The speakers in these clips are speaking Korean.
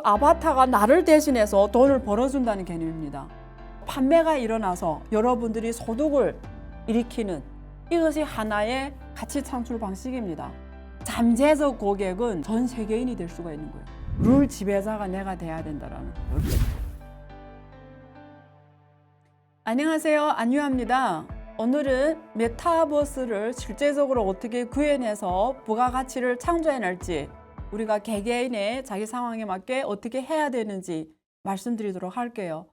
아바타가 나를 대신해서 돈을 벌어준다는 개념입니다. 판매가 일어나서 여러분들이 소득을 일으키는 이것이 하나의 가치 창출 방식입니다. 잠재적 고객은 전 세계인이 될 수가 있는 거예요. 룰 지배자가 내가 돼야 된다라는 거예요. 안녕하세요, 안유아입니다. 오늘은 메타버스를 실제적으로 어떻게 구현해서 부가가치를 창조해낼지, 우리가 개개인의 자기 상황에 맞게 어떻게 해야 되는지 말씀드리도록 할게요.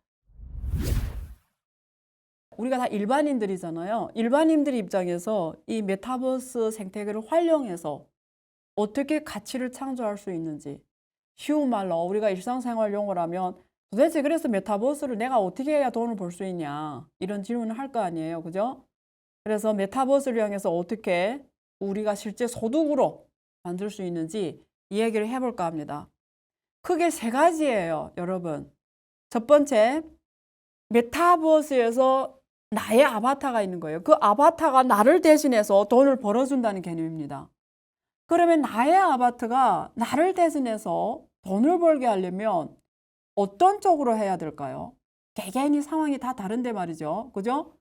우리가 다 일반인들이잖아요. 일반인들 입장에서 이 메타버스 생태계를 활용해서 어떻게 가치를 창조할 수 있는지, 쉬운 말로 우리가 일상생활 용어로 하면 도대체 그래서 메타버스를 내가 어떻게 해야 돈을 벌 수 있냐, 이런 질문을 할 거 아니에요, 그죠? 그래서 메타버스를 이용해서 어떻게 우리가 실제 소득으로 만들 수 있는지 이야기를 해볼까 합니다. 크게 세 가지예요, 여러분. 첫 번째, 메타버스에서 나의 아바타가 있는 거예요. 그 아바타가 나를 대신해서 돈을 벌어준다는 개념입니다. 그러면 나의 아바타가 나를 대신해서 돈을 벌게 하려면 어떤 쪽으로 해야 될까요? 개개인의 상황이 다 다른데 말이죠. 그죠?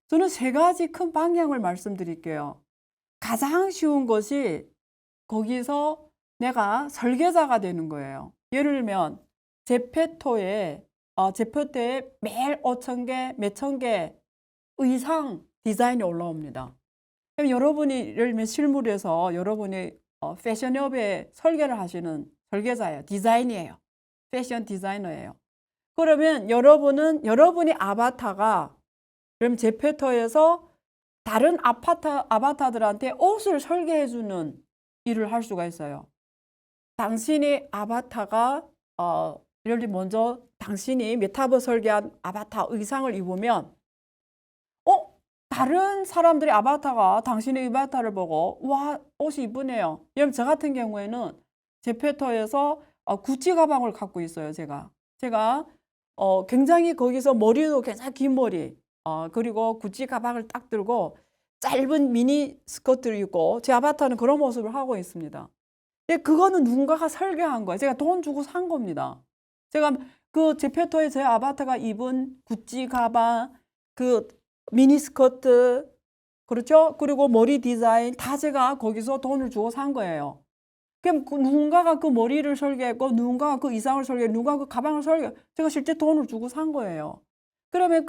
저는 세 가지 큰 방향을 말씀드릴게요. 가장 쉬운 것이 거기서 내가 설계자가 되는 거예요. 예를 들면 제페토에 매일 5,000개, 몇천 개 의상 디자인이 올라옵니다. 그럼 여러분이 예를 들면 실물에서 여러분이 패션업에 설계를 하시는 설계자예요. 디자인이에요. 패션 디자이너예요. 그러면 여러분이 아바타가 그럼 제페토에서 다른 아바타들한테 옷을 설계해주는 일을 할 수가 있어요. 당신의 아바타가 예를 들면 먼저 당신이 메타버스 설계한 아바타 의상을 입으면 다른 사람들의 아바타가 당신의 아바타를 보고 와, 옷이 이쁘네요. 여러분, 저 같은 경우에는 제페토에서 구찌 가방을 갖고 있어요. 제가 굉장히 거기서 머리도 굉장히 긴 머리, 그리고 구찌 가방을 딱 들고 짧은 미니 스커트를 입고 제 아바타는 그런 모습을 하고 있습니다. 그거는 누군가가 설계한 거예요. 제가 돈 주고 산 겁니다. 제가 그 제페토에 제 아바타가 입은 구찌 가방, 그 미니 스커트, 그렇죠? 그리고 머리 디자인 다 제가 거기서 돈을 주고 산 거예요. 그럼 누군가가 그 머리를 설계했고, 누군가가 그 의상을 설계했고, 누군가가 그 가방을 제가 실제 돈을 주고 산 거예요. 그러면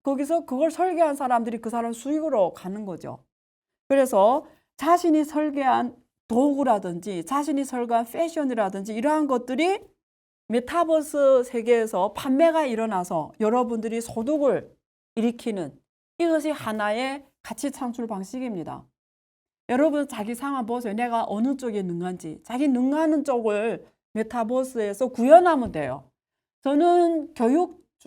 거기서 그걸 설계한 사람들이 그 사람 수익으로 가는 거죠. 그래서 자신이 설계한 도구라든지 자신이 설계한 패션이라든지 이러한 것들이 메타버스 세계에서 판매가 일어나서 여러분들이 소득을 일으키는 이것이 하나의 가치 창출 방식입니다. 여러분 자기 상황 보세요. 내가 어느 쪽에 능한지, 자기 능하는 쪽을 메타버스에서 구현하면 돼요. 저는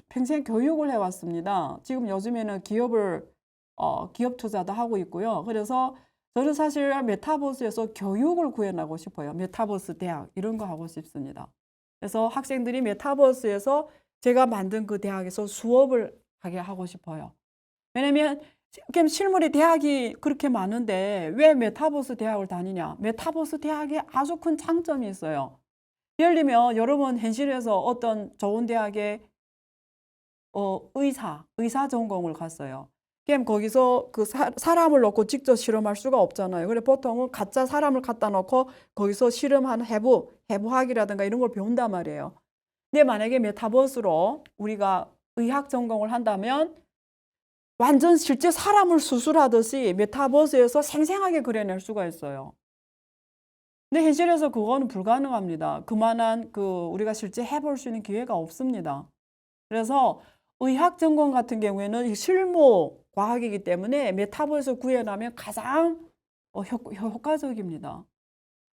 평생 교육을 해왔습니다. 지금 요즘에는 기업 투자도 하고 있고요. 그래서 저는 사실 메타버스에서 교육을 구현하고 싶어요. 메타버스 대학 이런 거 하고 싶습니다. 그래서 학생들이 메타버스에서 제가 만든 그 대학에서 수업을 하게 하고 싶어요. 왜냐면 실물의 대학이 그렇게 많은데 왜 메타버스 대학을 다니냐? 메타버스 대학에 아주 큰 장점이 있어요. 예를 들면 여러분 현실에서 어떤 좋은 대학에 의사 전공을 갔어요. 그럼 거기서 그 사람을 놓고 직접 실험할 수가 없잖아요. 그래 보통은 가짜 사람을 갖다 놓고 거기서 실험한 해부학이라든가 이런 걸 배운단 말이에요. 근데 만약에 메타버스로 우리가 의학 전공을 한다면 완전 실제 사람을 수술하듯이 메타버스에서 생생하게 그려낼 수가 있어요. 근데 현실에서 그거는 불가능합니다. 그만한 우리가 실제 해볼 수 있는 기회가 없습니다. 그래서 의학 전공 같은 경우에는 실무 과학이기 때문에 메타버스 구현하면 가장 효과적입니다.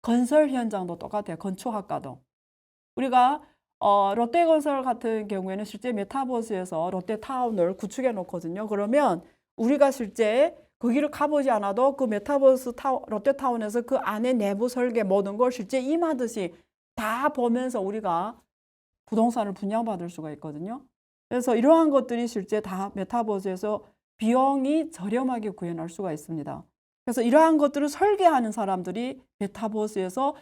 건설 현장도 똑같아요. 건축학과도. 우리가 롯데건설 같은 경우에는 실제 메타버스에서 롯데타운을 구축해 놓거든요. 그러면 우리가 실제 거기를 가보지 않아도 그 메타버스 롯데타운에서 그 안에 내부 설계 모든 걸 실제 임하듯이 다 보면서 우리가 부동산을 분양받을 수가 있거든요. 그래서 이러한 것들이 실제 다 메타버스에서 비용이 저렴하게 구현할 수가 있습니다. 그래서 이러한 것들을 설계하는 사람들이 메타버스에서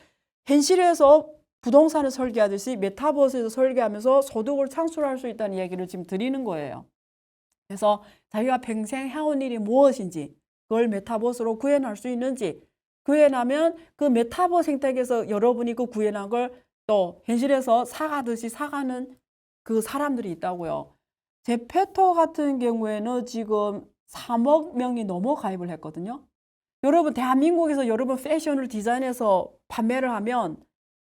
현실에서 부동산을 설계하듯이 메타버스에서 설계하면서 소득을 창출할 수 있다는 얘기를 지금 드리는 거예요. 그래서 자기가 평생 해온 일이 무엇인지, 그걸 메타버스로 구현할 수 있는지, 구현하면 그 메타버스 생태계에서 여러분이 그 구현한 걸 또 현실에서 사가듯이 사가는 그 사람들이 있다고요. 제페토 같은 경우에는 지금 3억 명이 넘어 가입을 했거든요. 여러분, 대한민국에서 여러분 패션을 디자인해서 판매를 하면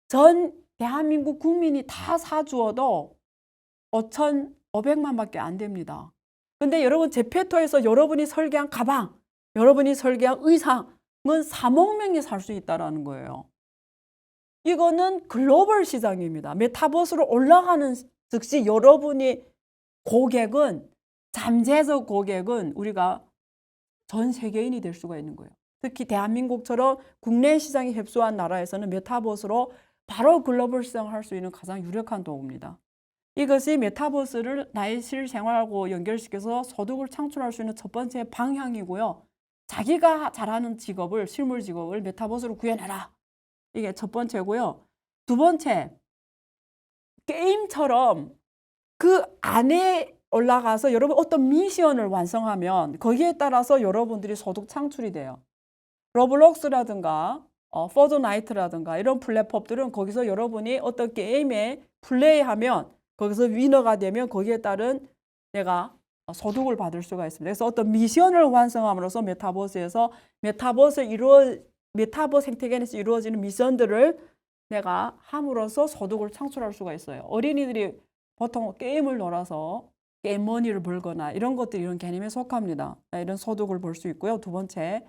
전 대한민국 국민이 다 사주어도 5,500만밖에 안 됩니다. 근데 여러분, 제페토에서 여러분이 설계한 가방, 여러분이 설계한 의상은 3억 명이 살 수 있다는 거예요. 이거는 글로벌 시장입니다. 메타버스로 올라가는 즉시 여러분이 고객은, 잠재적 고객은 우리가 전 세계인이 될 수가 있는 거예요. 특히 대한민국처럼 국내 시장이 협소한 나라에서는 메타버스로 바로 글로벌 시장을 할 수 있는 가장 유력한 도구입니다. 이것이 메타버스를 나의 실생활하고 연결시켜서 소득을 창출할 수 있는 첫 번째 방향이고요. 자기가 잘하는 직업을, 실물 직업을 메타버스로 구현해라. 이게 첫 번째고요. 두 번째, 게임처럼 그 안에 올라가서 여러분 어떤 미션을 완성하면 거기에 따라서 여러분들이 소득 창출이 돼요. 로블록스라든가 포드나이트라든가 이런 플랫폼들은 거기서 여러분이 어떤 게임에 플레이하면 거기서 위너가 되면 거기에 따른 내가 소득을 받을 수가 있습니다. 그래서 어떤 미션을 완성함으로써 메타버스에서 메타버스 생태계에서 이루어지는 미션들을 내가 함으로써 소득을 창출할 수가 있어요. 어린이들이 보통 게임을 놀아서 게임머니를 벌거나 이런 것들이 이런 개념에 속합니다. 이런 소득을 벌 수 있고요. 두 번째,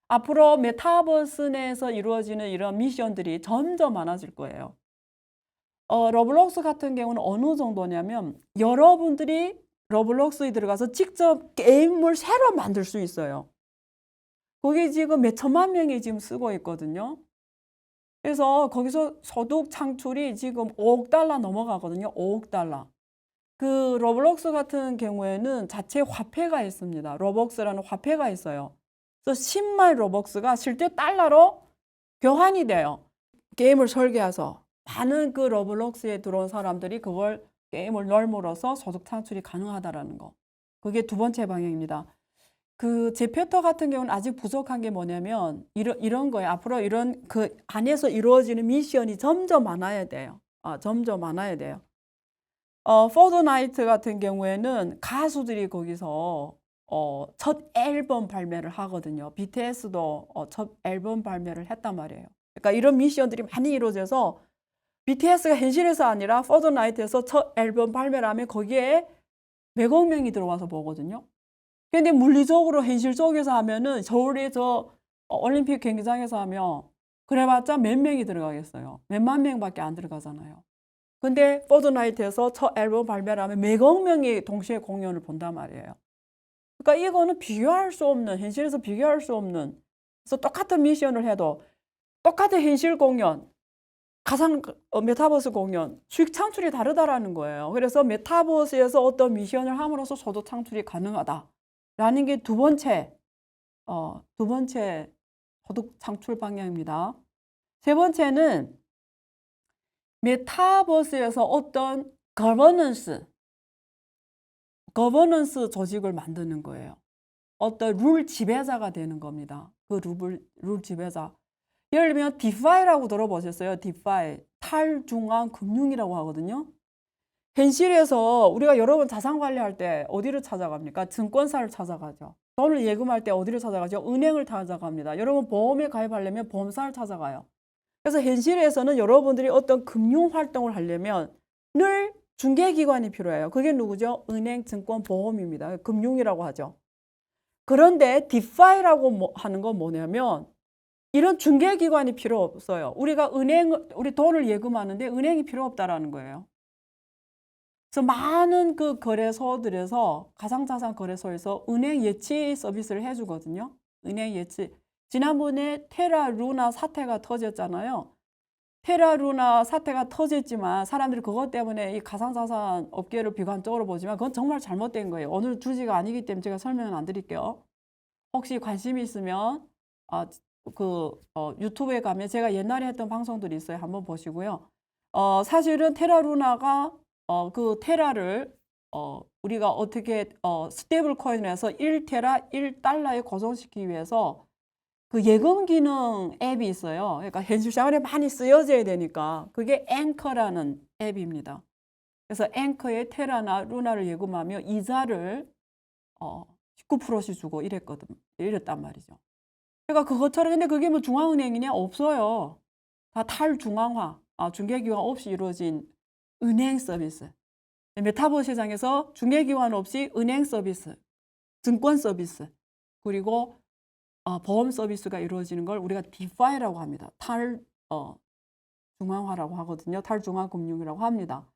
앞으로 메타버스 내에서 이루어지는 이런 미션들이 점점 많아질 거예요. 로블록스 같은 경우는 어느 정도냐면 여러분들이 로블록스에 들어가서 직접 게임을 새로 만들 수 있어요. 거기 지금 몇 천만 명이 지금 쓰고 있거든요. 그래서 거기서 소득 창출이 지금 5억 달러 넘어가거든요. 5억 달러. 그 로블록스 같은 경우에는 자체 화폐가 있습니다. 로벅스라는 화폐가 있어요. 그래서 10만 로벅스가 실제 달러로 교환이 돼요. 게임을 설계해서 많은 그 로블록스에 들어온 사람들이 그걸 게임을 넓으로써 소득 창출이 가능하다라는 거. 그게 두 번째 방향입니다. 그 제페토 같은 경우는 아직 부족한 게 뭐냐면 이런 거예요. 앞으로 이런 그 안에서 이루어지는 미션이 점점 많아야 돼요. 점점 많아야 돼요. 포드나이트 같은 경우에는 가수들이 거기서 첫 앨범 발매를 하거든요. BTS도 첫 앨범 발매를 했단 말이에요. 그러니까 이런 미션들이 많이 이루어져서 BTS가 현실에서 아니라 포드나이트에서 첫 앨범 발매를 하면 거기에 몇억 명이 들어와서 보거든요. 근데 물리적으로 현실 속에서 하면은 서울에 저 올림픽 경기장에서 하면 그래봤자 몇 명이 들어가겠어요. 몇만 명밖에 안 들어가잖아요. 근데 포드나이트에서 첫 앨범 발매를 하면 몇억 명이 동시에 공연을 본단 말이에요. 그러니까 이거는 비교할 수 없는, 현실에서 비교할 수 없는, 그래서 똑같은 미션을 해도 똑같은 현실 공연, 가상 메타버스 공연, 수익 창출이 다르다라는 거예요. 그래서 메타버스에서 어떤 미션을 함으로써 소득 창출이 가능하다라는 게 두 번째 소득 창출 방향입니다. 세 번째는 메타버스에서 어떤 거버넌스 조직을 만드는 거예요. 어떤 룰 지배자가 되는 겁니다. 그 룰 지배자. 예를 들면 디파이라고 들어보셨어요? 디파이, 탈중앙 금융이라고 하거든요. 현실에서 우리가 여러분 자산 관리할 때 어디를 찾아갑니까? 증권사를 찾아가죠. 돈을 예금할 때 어디를 찾아가죠? 은행을 찾아갑니다. 여러분 보험에 가입하려면 보험사를 찾아가요. 그래서 현실에서는 여러분들이 어떤 금융 활동을 하려면 늘 중개기관이 필요해요. 그게 누구죠? 은행, 증권, 보험입니다. 금융이라고 하죠. 그런데 디파이라고 하는 건 뭐냐면 이런 중개기관이 필요 없어요. 우리 돈을 예금하는데 은행이 필요 없다라는 거예요. 그래서 많은 그 거래소들에서 가상자산 거래소에서 은행 예치 서비스를 해주거든요. 은행 예치. 지난번에 테라 루나 사태가 터졌잖아요. 테라 루나 사태가 터졌지만 사람들이 그것 때문에 이 가상자산 업계를 비관적으로 보지만 그건 정말 잘못된 거예요. 오늘 주제가 아니기 때문에 제가 설명은 안 드릴게요. 혹시 관심이 있으면 유튜브에 가면 제가 옛날에 했던 방송들이 있어요. 한번 보시고요. 사실은 테라 루나가 그 테라를 우리가 어떻게 스테이블 코인에서 1테라 1달러에 고정시키기 위해서 그 예금 기능 앱이 있어요. 그러니까 현실 생활에 많이 쓰여져야 되니까 그게 앵커라는 앱입니다. 그래서 앵커에 테라나 루나를 예금하며 이자를 19%씩 주고 이랬단 말이죠. 그러니까 그것처럼 근데 그게 뭐 중앙은행이냐? 없어요. 다 탈중앙화, 중개기관 없이 이루어진 은행 서비스. 메타버스 시장에서 중개기관 없이 은행 서비스, 증권 서비스, 그리고 보험 서비스가 이루어지는 걸 우리가 디파이라고 합니다. 탈중앙화라고 하거든요. 탈중앙금융이라고 합니다.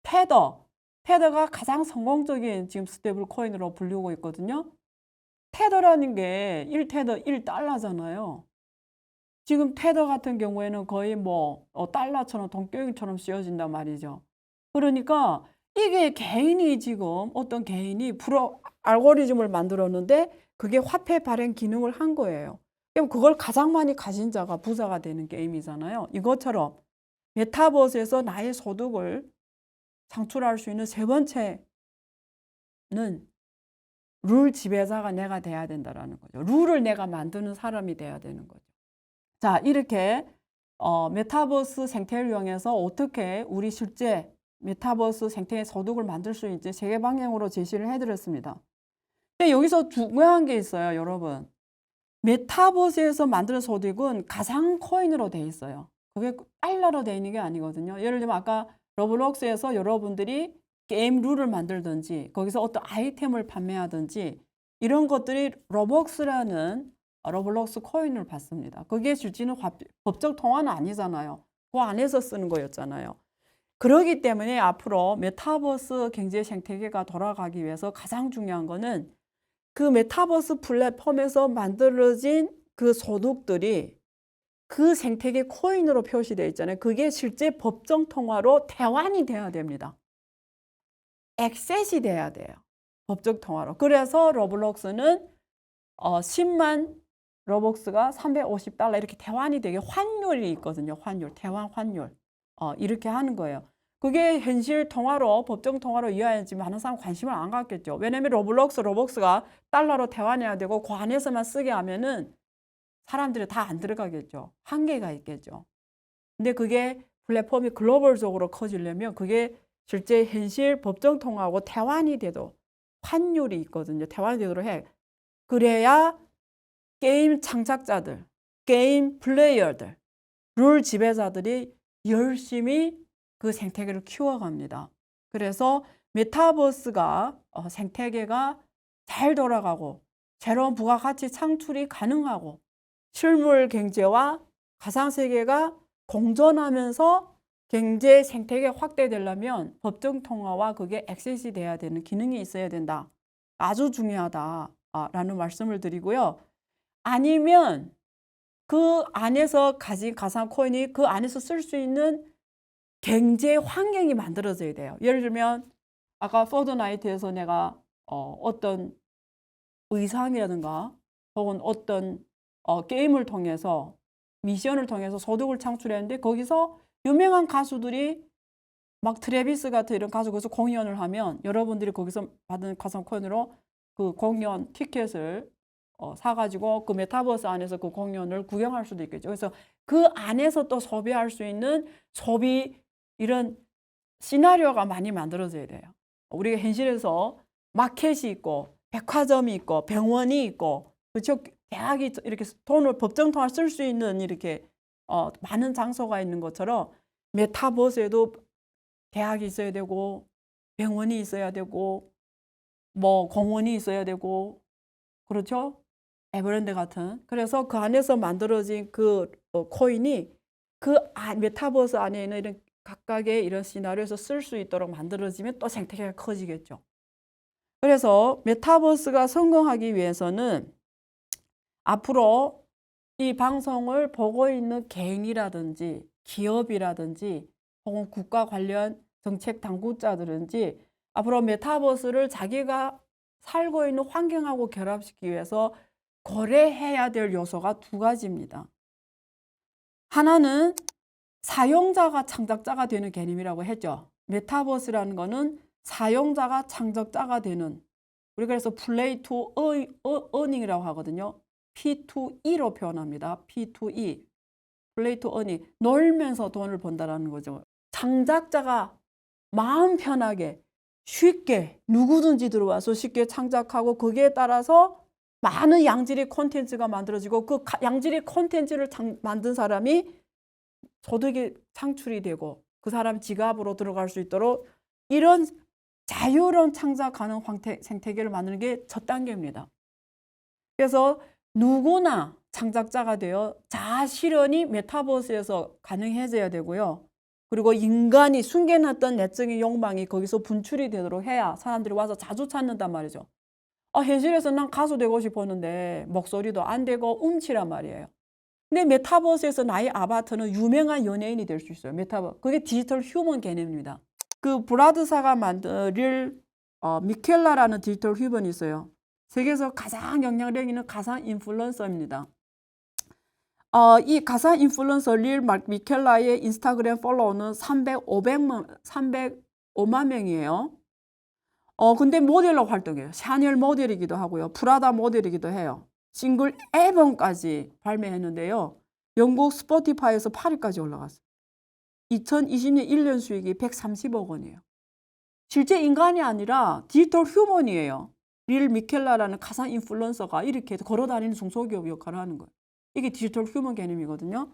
테더가 가장 성공적인 지금 스테이블 코인으로 불리고 있거든요. 테더라는 게 1테더 1달러잖아요. 지금 테더 같은 경우에는 거의 뭐 달러처럼 돈겨잉처럼 쓰여진단 말이죠. 그러니까 이게 개인이 지금 어떤 개인이 알고리즘을 만들었는데 그게 화폐 발행 기능을 한 거예요. 그럼 그걸 가장 많이 가진 자가 부자가 되는 게임이잖아요. 이것처럼 메타버스에서 나의 소득을 창출할 수 있는 세 번째는 룰 지배자가 내가 돼야 된다라는 거죠. 룰을 내가 만드는 사람이 돼야 되는 거죠. 자, 이렇게 메타버스 생태를 이용해서 어떻게 우리 실제 메타버스 생태의 소득을 만들 수 있는지 세 개 방향으로 제시를 해드렸습니다. 근데 여기서 중요한 게 있어요, 여러분. 메타버스에서 만드는 소득은 가상 코인으로 돼 있어요. 그게 달러로 돼 있는 게 아니거든요. 예를 들면 아까 로블록스에서 여러분들이 게임 룰을 만들든지 거기서 어떤 아이템을 판매하든지 이런 것들이 로블록스 코인을 받습니다. 그게 실제는 법적 통화는 아니잖아요. 그 안에서 쓰는 거였잖아요. 그렇기 때문에 앞으로 메타버스 경제 생태계가 돌아가기 위해서 가장 중요한 거는 그 메타버스 플랫폼에서 만들어진 그 소득들이 그 생태계 코인으로 표시되어 있잖아요. 그게 실제 법정 통화로 대환이 돼야 됩니다. 액셋이 돼야 돼요. 법정 통화로. 그래서 로블록스는 10만 로벅스가 350달러 이렇게 대환이 되게 환율이 있거든요. 대환 환율. 이렇게 하는 거예요. 그게 현실 통화로, 법정 통화로 이해해야지 많은 사람 관심을 안 갖겠죠. 왜냐면 로벅스가 달러로 대환해야 되고 그 안에서만 쓰게 하면은 사람들이 다 안 들어가겠죠. 한계가 있겠죠. 근데 그게 플랫폼이 글로벌적으로 커지려면 그게 실제 현실 법정 통화하고 대환이 돼도 환율이 있거든요. 대환이 되도록 해. 그래야 게임 창작자들, 게임 플레이어들, 룰 지배자들이 열심히 그 생태계를 키워갑니다. 그래서 메타버스가 생태계가 잘 돌아가고 새로운 부가가치 창출이 가능하고 실물 경제와 가상세계가 공존하면서 경제 생태계 확대되려면 법정 통화와 그게 액세스이 돼야 되는 기능이 있어야 된다. 아주 중요하다라는 말씀을 드리고요. 아니면 그 안에서 가진 가상 코인이 그 안에서 쓸 수 있는 경제 환경이 만들어져야 돼요. 예를 들면 아까 포드나이트에서 내가 어떤 의상이라든가 혹은 어떤 게임을 통해서 미션을 통해서 소득을 창출했는데 거기서 유명한 가수들이 막 트래비스 같은 이런 가수 거기서 공연을 하면 여러분들이 거기서 받은 가상 코인으로 그 공연 티켓을 사가지고 그 메타버스 안에서 그 공연을 구경할 수도 있겠죠. 그래서 그 안에서 또 소비할 수 있는 이런 시나리오가 많이 만들어져야 돼요. 우리가 현실에서 마켓이 있고 백화점이 있고 병원이 있고 그렇죠. 대학이 이렇게 돈을 법정 통화 쓸 수 있는 이렇게 많은 장소가 있는 것처럼 메타버스에도 대학이 있어야 되고 병원이 있어야 되고 뭐 공원이 있어야 되고 그렇죠? 에버랜드 같은. 그래서 그 안에서 만들어진 그 코인이 메타버스 안에 있는 이런 각각의 이런 시나리오에서 쓸 수 있도록 만들어지면 또 생태계가 커지겠죠. 그래서 메타버스가 성공하기 위해서는 앞으로 이 방송을 보고 있는 개인이라든지 기업이라든지 혹은 국가 관련 정책 당국자들인지 앞으로 메타버스를 자기가 살고 있는 환경하고 결합시키기 위해서 고려해야 될 요소가 두 가지입니다. 하나는 사용자가 창작자가 되는 개념이라고 했죠. 메타버스라는 거는 사용자가 창작자가 되는, 우리가 그래서 플레이 투 어닝이라고 하거든요. P2E로 표현합니다. P2E. 플레이 투 어닝. 놀면서 돈을 번다라는 거죠. 창작자가 마음 편하게 쉽게 누구든지 들어와서 쉽게 창작하고 거기에 따라서 많은 양질의 콘텐츠가 만들어지고 그 양질의 콘텐츠를 만든 사람이 소득이 창출이 되고 그 사람 지갑으로 들어갈 수 있도록 이런 자유로운 창작 가능 생태계를 만드는 게 첫 단계입니다. 그래서 누구나 창작자가 되어 자아실현이 메타버스에서 가능해져야 되고요. 그리고 인간이 숨겨놨던 내적인 욕망이 거기서 분출이 되도록 해야 사람들이 와서 자주 찾는단 말이죠. 현실에서 난 가수 되고 싶었는데 목소리도 안 되고 음치란 말이에요. 근데 메타버스에서 나의 아바타는 유명한 연예인이 될 수 있어요. 메타버스. 그게 디지털 휴먼 개념입니다. 그 브라드사가 만든 미켈라라는 디지털 휴먼이 있어요. 세계에서 가장 영향력 있는 가상 인플루언서입니다. 이 가상 인플루언서 릴 미켈라의 인스타그램 팔로워는 305만 명이에요. 근데 모델로 활동해요. 샤넬 모델이기도 하고요. 프라다 모델이기도 해요. 싱글 앨범까지 발매했는데요. 영국 스포티파이에서 8위까지 올라갔어요. 2020년 1년 수익이 130억 원이에요. 실제 인간이 아니라 디지털 휴먼이에요. 릴 미켈라라는 가상 인플루언서가 이렇게 걸어다니는 중소기업 역할을 하는 거예요. 이게 디지털 휴먼 개념이거든요.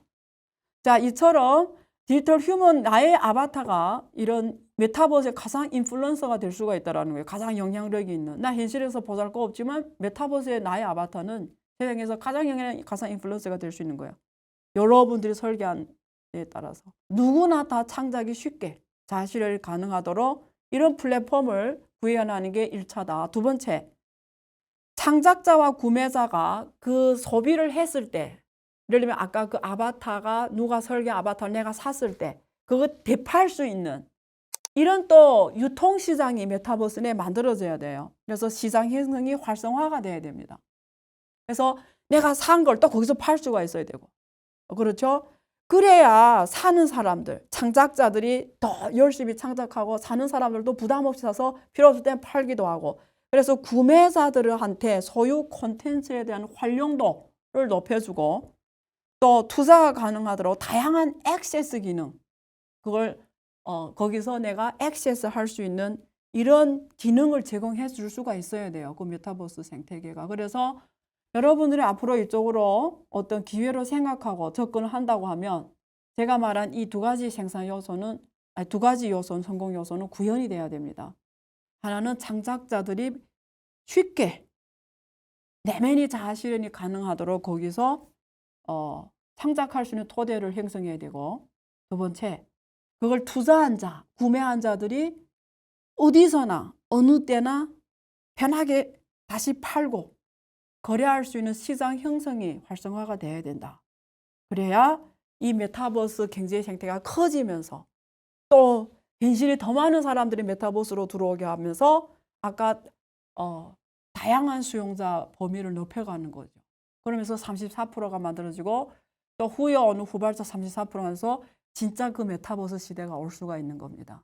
자, 이처럼 디지털 휴먼 나의 아바타가 이런 메타버스의 가상 인플루언서가 될 수가 있다는 거예요. 가장 영향력이 있는. 나 현실에서 보잘것없지만 메타버스의 나의 아바타는 세상에서 가장 영향력 가상 인플루언서가 될 수 있는 거예요. 여러분들이 설계한 에 따라서 누구나 다 창작이 쉽게 자아실현이 가능하도록 이런 플랫폼을 구현하는 게 1차다. 두 번째, 창작자와 구매자가 그 소비를 했을 때, 예를 들면 아까 그 아바타가 누가 설계한 아바타를 내가 샀을 때 그거 대파할 수 있는 이런 또 유통시장이 메타버스 내에 만들어져야 돼요. 그래서 시장 형성이 활성화가 돼야 됩니다. 그래서 내가 산 걸 또 거기서 팔 수가 있어야 되고, 그렇죠? 그래야 사는 사람들, 창작자들이 더 열심히 창작하고 사는 사람들도 부담 없이 사서 필요 없을 땐 팔기도 하고, 그래서 구매자들한테 소유 콘텐츠에 대한 활용도를 높여주고 또 투자가 가능하도록 다양한 액세스 기능, 그걸 거기서 내가 액세스 할 수 있는 이런 기능을 제공해 줄 수가 있어야 돼요. 그 메타버스 생태계가. 그래서 여러분들이 앞으로 이쪽으로 어떤 기회로 생각하고 접근을 한다고 하면 제가 말한 이 두 가지 생산 요소는, 두 가지 요소는, 성공 요소는 구현이 돼야 됩니다. 하나는 창작자들이 쉽게 내면이 자아실현이 가능하도록 거기서 창작할 수 있는 토대를 형성해야 되고, 두 번째, 그걸 투자한 자, 구매한 자들이 어디서나 어느 때나 편하게 다시 팔고 거래할 수 있는 시장 형성이 활성화가 돼야 된다. 그래야 이 메타버스 경제 생태가 커지면서 또 현실에 더 많은 사람들이 메타버스로 들어오게 하면서 아까 다양한 수용자 범위를 높여가는 거죠. 그러면서 34%가 만들어지고 또 후에 어느 후발자 34%면서 진짜 그 메타버스 시대가 올 수가 있는 겁니다.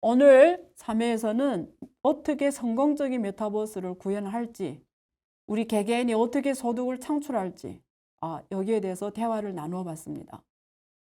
오늘 3회에서는 어떻게 성공적인 메타버스를 구현할지, 우리 개개인이 어떻게 소득을 창출할지 여기에 대해서 대화를 나누어 봤습니다.